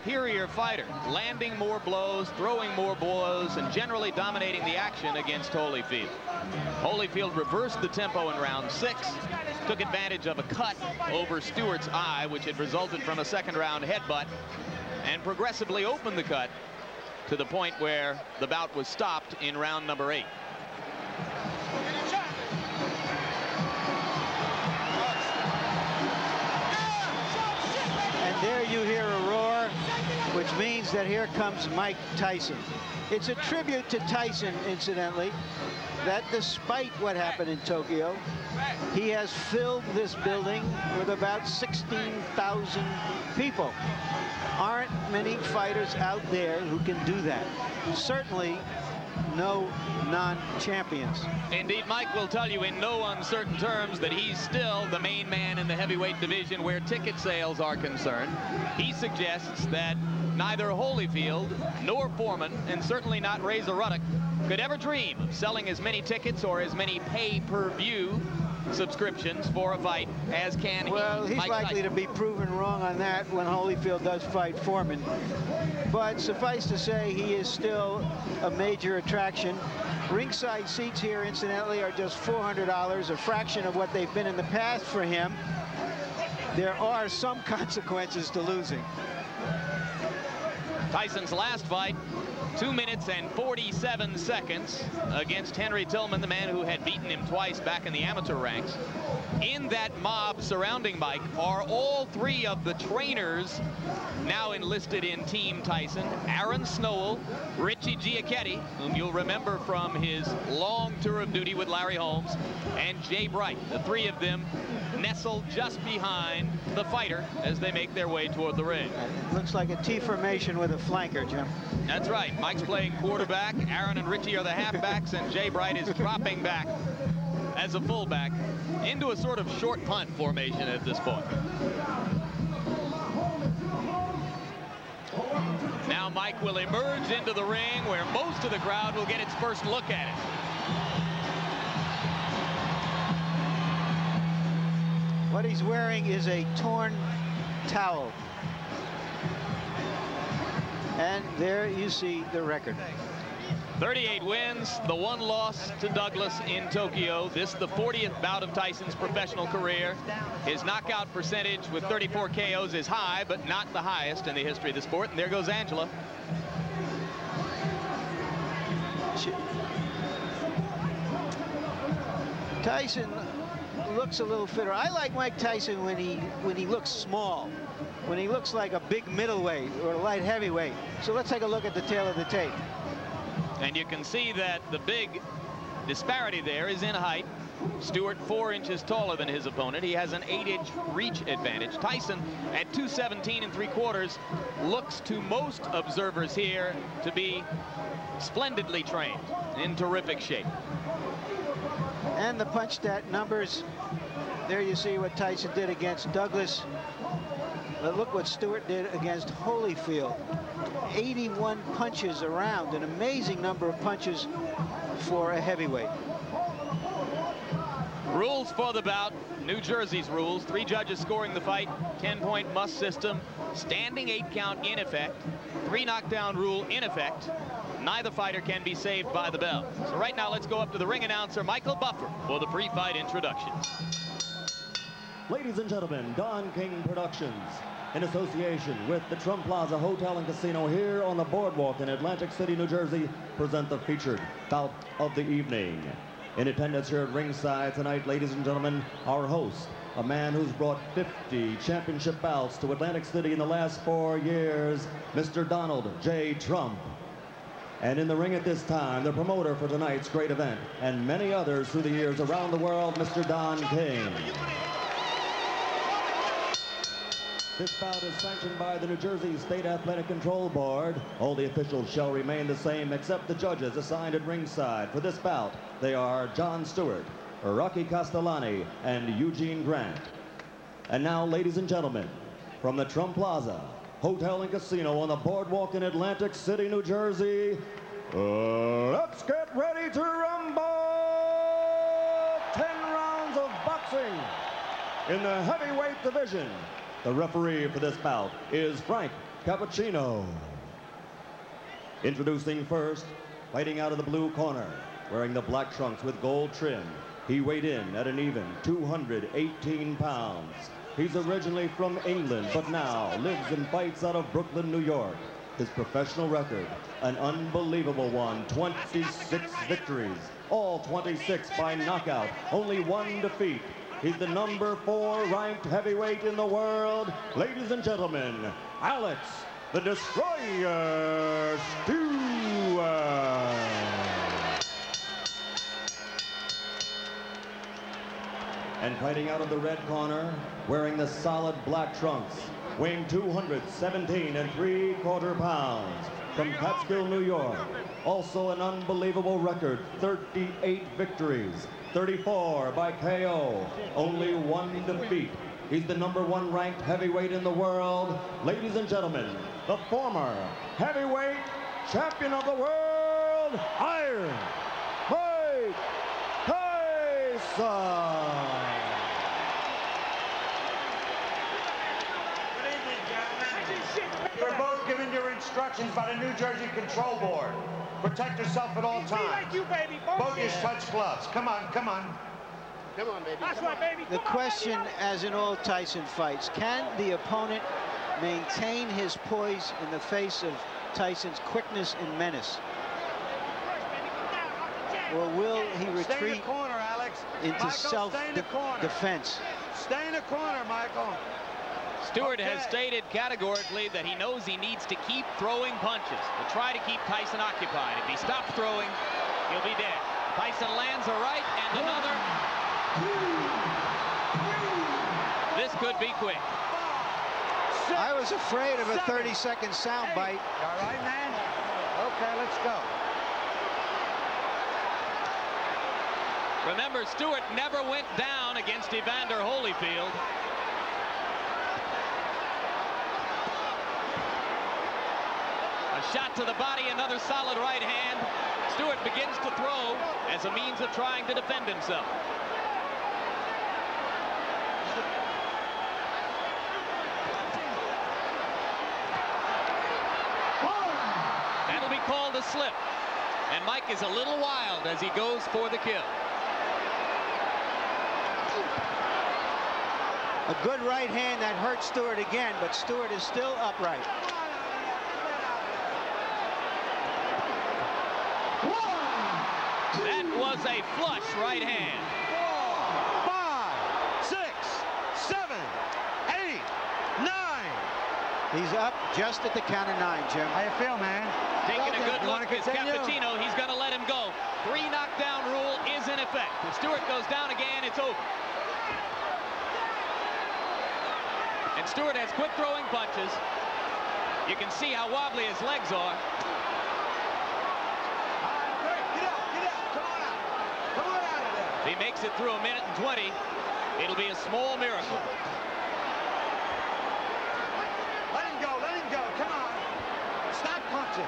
superior fighter, landing more blows, throwing more blows, and generally dominating the action against Holyfield. Holyfield reversed the tempo in round 6, took advantage of a cut over Stewart's eye, which had resulted from a second-round headbutt, and progressively opened the cut to the point where the bout was stopped in round number 8. And there you hear a roar, which means that here comes Mike Tyson. It's a tribute to Tyson, incidentally, that despite what happened in Tokyo, he has filled this building with about 16,000 people. Aren't many fighters out there who can do that. Certainly no non-champions. Indeed, Mike will tell you in no uncertain terms that he's still the main man in the heavyweight division where ticket sales are concerned. He suggests that neither Holyfield nor Foreman, and certainly not Razor Ruddock, could ever dream of selling as many tickets or as many pay-per-view subscriptions for a fight as can he. Well, he's likely to be proven wrong on that when Holyfield does fight Foreman. But suffice to say, he is still a major attraction. Ringside seats here, incidentally, are just $400, a fraction of what they've been in the past for him. There are some consequences to losing. Tyson's last fight, 2 minutes and 47 seconds against Henry Tillman, the man who had beaten him twice back in the amateur ranks. In that mob surrounding Mike are all 3 of the trainers now enlisted in Team Tyson: Aaron Snowell, Richie Giacchetti, whom you'll remember from his long tour of duty with Larry Holmes, and Jay Bright. The 3 of them nestled just behind the fighter as they make their way toward the ring. It looks like a T formation with a flanker, Jim. That's right. Mike's playing quarterback. Aaron and Richie are the halfbacks, and Jay Bright is dropping back as a fullback into a sort of short punt formation at this point. Now Mike will emerge into the ring where most of the crowd will get its first look at it. What he's wearing is a torn towel. And there you see the record. 38 wins, the 1 loss to Douglas in Tokyo. This the 40th bout of Tyson's professional career. His knockout percentage with 34 KOs is high, but not the highest in the history of the sport. And there goes Angela. Tyson looks a little fitter. I like Mike Tyson when he looks small, when he looks like a big middleweight or a light heavyweight. So let's take a look at the tail of the tape. And you can see that the big disparity there is in height. Stewart 4 inches taller than his opponent. He has an 8-inch reach advantage. Tyson at 217 3/4 looks to most observers here to be splendidly trained, in terrific shape. And the punch stat numbers, there you see what Tyson did against Douglas. But look what Stewart did against Holyfield. 81 punches around, an amazing number of punches for a heavyweight. Rules for the bout, New Jersey's rules. 3 judges scoring the fight, 10-point must system, standing 8 count in effect, 3 knockdown rule in effect. Neither fighter can be saved by the bell. So right now, let's go up to the ring announcer, Michael Buffer, for the pre-fight introduction. Ladies and gentlemen, Don King Productions, in association with the Trump Plaza Hotel and Casino here on the boardwalk in Atlantic City, New Jersey, present the featured bout of the evening. In attendance here at ringside tonight, ladies and gentlemen, our host, a man who's brought 50 championship bouts to Atlantic City in the last 4 years, Mr. Donald J. Trump. And in the ring at this time, the promoter for tonight's great event, and many others through the years around the world, Mr. Don King. This bout is sanctioned by the New Jersey State Athletic Control Board. All the officials shall remain the same except the judges assigned at ringside. For this bout, they are John Stewart, Rocky Castellani, and Eugene Grant. And now, ladies and gentlemen, from the Trump Plaza Hotel and Casino on the boardwalk in Atlantic City, New Jersey, let's get ready to rumble! 10 rounds of boxing in the heavyweight division. The referee for this bout is Frank Cappuccino. Introducing first, fighting out of the blue corner, wearing the black trunks with gold trim. He weighed in at an even 218 pounds. He's originally from England, but now lives and fights out of Brooklyn, New York. His professional record, an unbelievable one, 26 victories, all 26 by knockout, only 1 defeat. He's the number 4 ranked heavyweight in the world. Ladies and gentlemen, Alex, the Destroyer Stewart. And fighting out of the red corner, wearing the solid black trunks, weighing 217 3/4 pounds, from Catskill, New York. Also an unbelievable record, 38 victories, 34 by KO, only 1 defeat. He's the number 1 ranked heavyweight in the world. Ladies and gentlemen, the former heavyweight champion of the world, Iron Mike Tyson. You were both given your instructions by the New Jersey Control Board. Protect yourself at all times. Bogus touch gloves. Come on, come on. Come on, baby. That's right, baby. The question, as in all Tyson fights, can the opponent maintain his poise in the face of Tyson's quickness and menace? Or will he Stay in retreat the corner, Alex. into Michael, stay in the corner. self-defense? Stay in the corner, Michael. Stewart has stated categorically that he knows he needs to keep throwing punches to try to keep Tyson occupied. If he stops throwing, he'll be dead. Tyson lands a right and another. This could be quick. I was afraid of a 30-second soundbite. All right, man? Okay, let's go. Remember, Stewart never went down against Evander Holyfield. A shot to the body, another solid right hand. Stewart begins to throw as a means of trying to defend himself. That'll be called a slip. And Mike is a little wild as he goes for the kill. A good right hand that hurt Stewart again, but Stewart is still upright. That was a flush right hand. 4, 5, 6, 7, 8, 9. He's up just at the count of 9, Jim. How you feel, man? Taking a good You look wanna is continue? Cappuccino. He's going to let him go. 3 knockdown rule is in effect. If Stewart goes down again, it's over. And Stewart has quick throwing punches. You can see how wobbly his legs are. If he makes it through 1:20, it'll be a small miracle. Let him go, come on. Stop punching.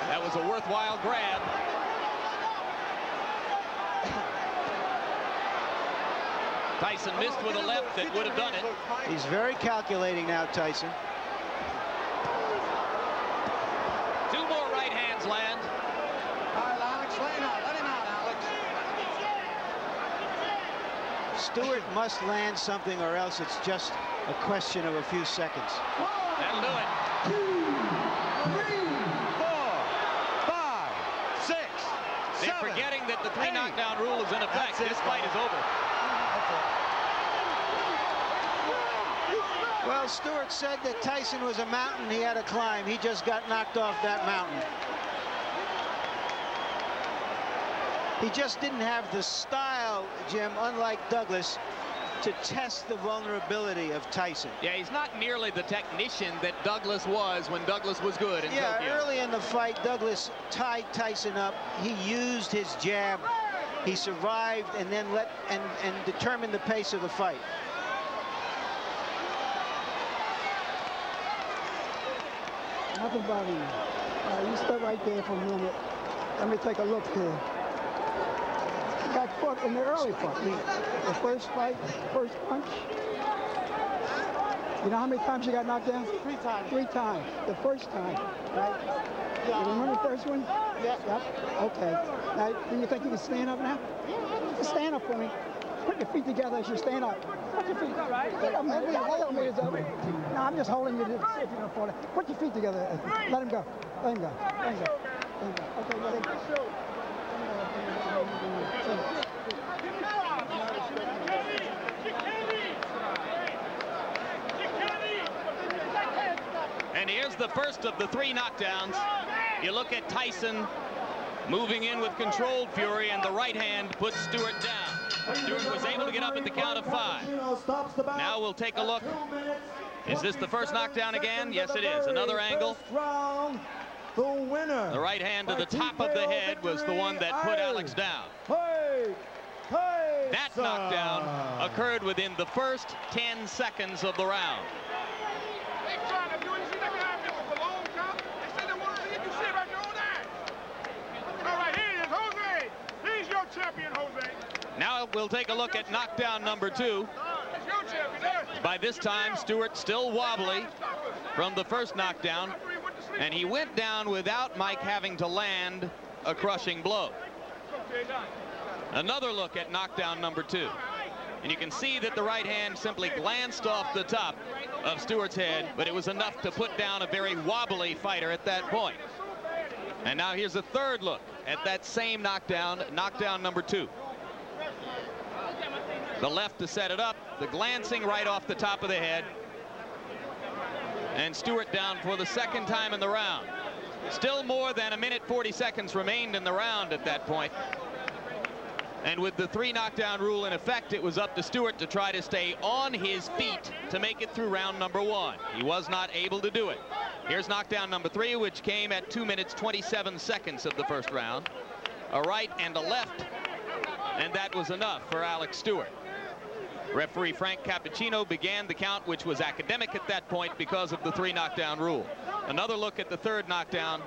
That was a worthwhile grab. Tyson missed with a left that would have done it. He's very calculating now, Tyson. 2 more right hands land. All right, Alex, let him out, Alex. Stewart must land something, or else it's just a question of a few seconds. That'll do it. 2, 3, 4, 5, 6, They're 7. forgetting that the 3 8. knockdown rule is in effect. That's it, This fight is over. Well, Stewart said that Tyson was a mountain he had to climb. He just got knocked off that mountain. He just didn't have the style, Jim, unlike Douglas, to test the vulnerability of Tyson. Yeah, he's not nearly the technician that Douglas was when Douglas was good in Tokyo. Early in the fight, Douglas tied Tyson up. He used his jab. He survived and then determined the pace of the fight. Nothing bothering you. You stay right there for a minute. Let me take a look here. Got caught in the early fight. The first fight, first punch. You know how many times you got knocked down? 3 times. 3 times. The first time, right? Yeah. You remember the first one? Yeah. Yep. Okay. Now, do you think you can stand up now? Yeah. Just stand up for me. Put your feet together as you stand up. Put your feet. Tell me it's over. No, I'm just holding you to see if you're gonna fall. Put your feet together. Let him go. Let him go. Let him go. Let him go. Okay, let him go. And here's the first of the 3 knockdowns. You look at Tyson moving in with controlled fury, and the right hand puts Stewart down. Stewart was able to get up at the count of 5. Now we'll take a look. Is this the first knockdown again? Yes, it is. Another angle. The winner. The right hand to the top of the head was the one that put Alex down. That knockdown occurred within the first 10 seconds of the round. Now we'll take a look at knockdown number 2. By this time, Stewart still wobbly from the first knockdown, and he went down without Mike having to land a crushing blow. Another look at knockdown number 2. And you can see that the right hand simply glanced off the top of Stewart's head, but it was enough to put down a very wobbly fighter at that point. And now here's a third look at that same knockdown, knockdown number 2. The left to set it up, the glancing right off the top of the head, and Stewart down for the second time in the round. Still more than 1 minute 40 seconds remained in the round at that point. And with the 3 knockdown rule in effect, it was up to Stewart to try to stay on his feet to make it through round number 1. He was not able to do it. Here's knockdown number 3, which came at 2 minutes 27 seconds of the first round. A right and a left, and that was enough for Alex Stewart. Referee Frank Cappuccino began the count, which was academic at that point because of the 3 knockdown rule. Another look at the third knockdown.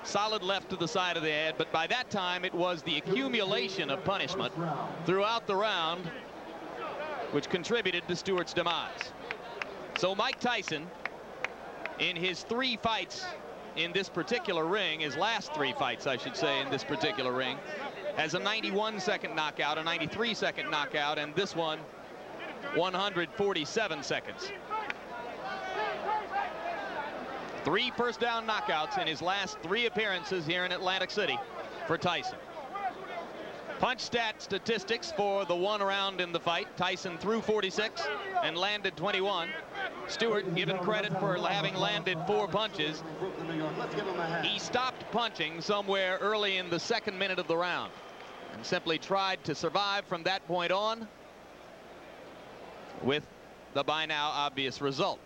Solid left to the side of the head, but by that time it was the accumulation of punishment throughout the round which contributed to Stewart's demise. So Mike Tyson, in his 3 fights in this particular ring, his last 3 fights I should say in this particular ring, has a 91-second knockout, a 93-second knockout, and this one 147 seconds. 3 first down knockouts in his last 3 appearances here in Atlantic City for Tyson. Punch stat statistics for the 1 round in the fight. Tyson threw 46 and landed 21. Stewart given credit for having landed 4 punches. He stopped punching somewhere early in the 2nd minute of the round and simply tried to survive from that point on, with the by now obvious result.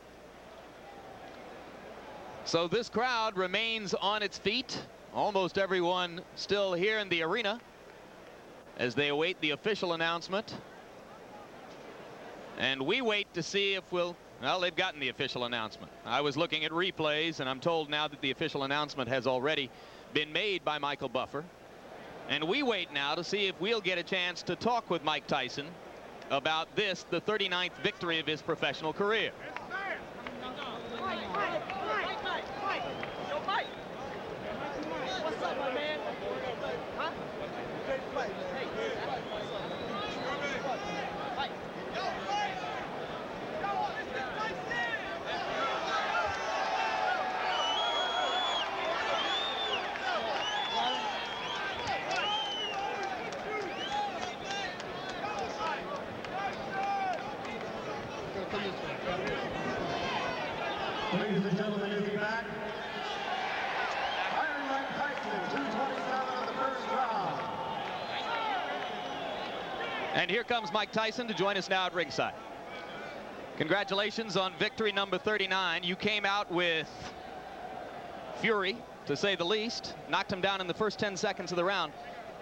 So this crowd remains on its feet, almost everyone still here in the arena as they await the official announcement. And we wait to see if well, they've gotten the official announcement. I was looking at replays, and I'm told now that the official announcement has already been made by Michael Buffer. And we wait now to see if we'll get a chance to talk with Mike Tyson about this, the 39th victory of his professional career. Ladies and gentlemen, is he back? Iron Mike Tyson, 227 in the first round. And here comes Mike Tyson to join us now at ringside. Congratulations on victory number 39. You came out with fury, to say the least. Knocked him down in the first 10 seconds of the round.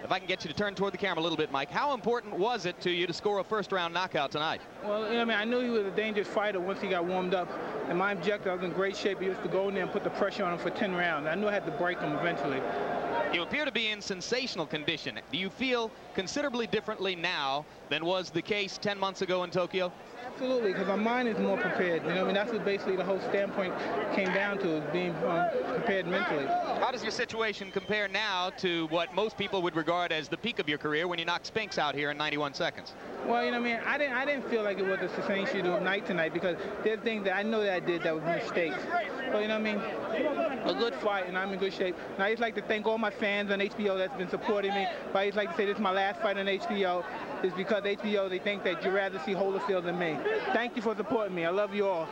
If I can get you to turn toward the camera a little bit, Mike, how important was it to you to score a first-round knockout tonight? Well, I mean, I knew he was a dangerous fighter once he got warmed up. And my objective, I was in great shape. He was to go in there and put the pressure on him for 10 rounds. I knew I had to break him eventually. You appear to be in sensational condition. Do you feel considerably differently now than was the case 10 months ago in Tokyo? Absolutely, because my mind is more prepared. You know, I mean, that's what basically the whole standpoint came down to, is being prepared mentally. How does your situation compare now to what most people would regard as the peak of your career when you knocked Spinks out here in 91 seconds? Well, you know, I mean, I didn't feel like it was a sustained of night tonight, because there's things that I know that I did that was mistakes. But you know what I mean? A good fight, and I'm in good shape. And I just like to thank all my fans on HBO that's been supporting me. But I just like to say this is my last fight on HBO. Is because HBO, they think that you'd rather see Holyfield than me. Thank you for supporting me. I love you all.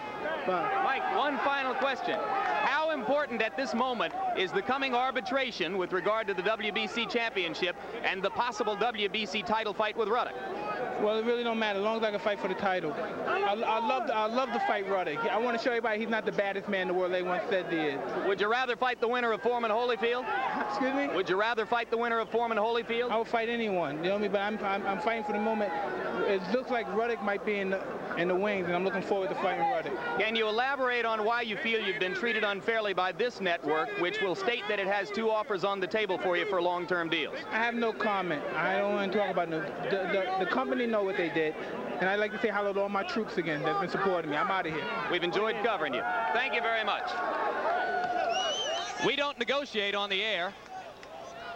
Bye. Mike, one final question. How important at this moment is the coming arbitration with regard to the WBC championship and the possible WBC title fight with Ruddock? Well, it really don't matter, as long as I can fight for the title. I love to fight Ruddock. I want to show everybody he's not the baddest man in the world they once said he is. Would you rather fight the winner of Foreman Holyfield? Excuse me? Would you rather fight the winner of Foreman Holyfield? I would fight anyone, you know what I mean? But I'm fighting for the moment. It looks like Ruddock might be in the wings, and I'm looking forward to fighting Ruddock. Can you elaborate on why you feel you've been treated unfairly by this network, which will state that it has 2 offers on the table for you for long-term deals? I have no comment. I don't want to talk about the company know what they did, and I'd like to say hello to all my troops again that's been supporting me. I'm out of here. We've enjoyed covering you. Thank you very much. We don't negotiate on the air.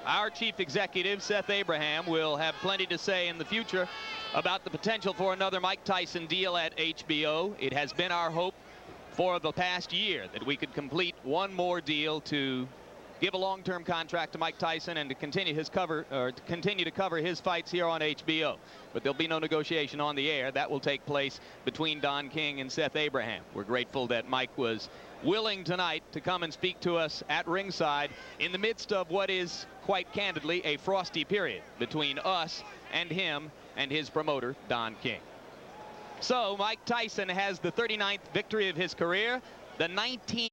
Our chief executive, Seth Abraham, will have plenty to say in the future about the potential for another Mike Tyson deal at HBO. It has been our hope for the past year that we could complete one more deal to give a long-term contract to Mike Tyson and to continue to cover his fights here on HBO. But there'll be no negotiation on the air. That will take place between Don King and Seth Abraham. We're grateful that Mike was willing tonight to come and speak to us at ringside in the midst of what is, quite candidly, a frosty period between us and him and his promoter, Don King. So Mike Tyson has the 39th victory of his career, the 19th